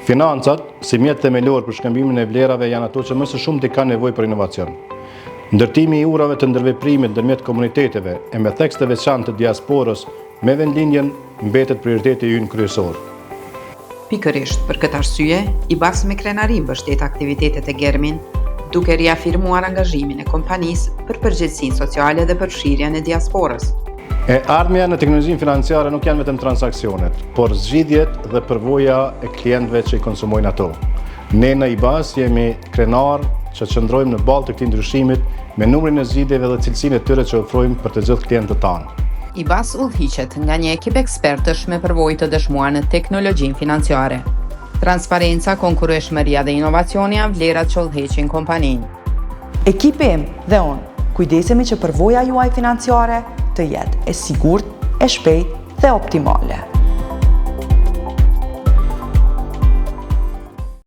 Financat, si mjet themelor për shkëmbimin e vlerave, janë ato që më së shumti kanë nevojë për inovacion. Ndërtimi i urave të ndërveprimit ndërmjet komuniteteve e me theks të veçantë të diasporës me vendlinjen mbetet prioriteti ynë kryesor. Pikërisht për këtë arsye, IBAS me krenari mbështet aktivitetet e Germin, duke riafirmuar angazhimin e kompanisë për përgjegjësinë sociale dhe përfshirjen e diasporës. Ardhmja në teknologjinë financiare nuk janë vetëm transaksionet, por zgjidhjet dhe përvoja e klientëve që i konsumojnë ato. Ne në IBAS jemi krenar që qëndrojmë në balë të këtij ndryshimit me numrin e zgjidhjeve dhe cilësinë e tyre që ofrojmë për të gjithë klientët tanë. IBAS udhëhiqet nga një ekip ekspertësh me përvojë të dëshmuar në teknologjinë financiare. Transparenca, konkurrueshmëria dhe inovacioni janë vlerat që udhëheqin kompaninë. Ekipi im dhe unë kujdesemi që përvoja juaj financiare të jetë e sigurt, e shpejtë dhe optimale.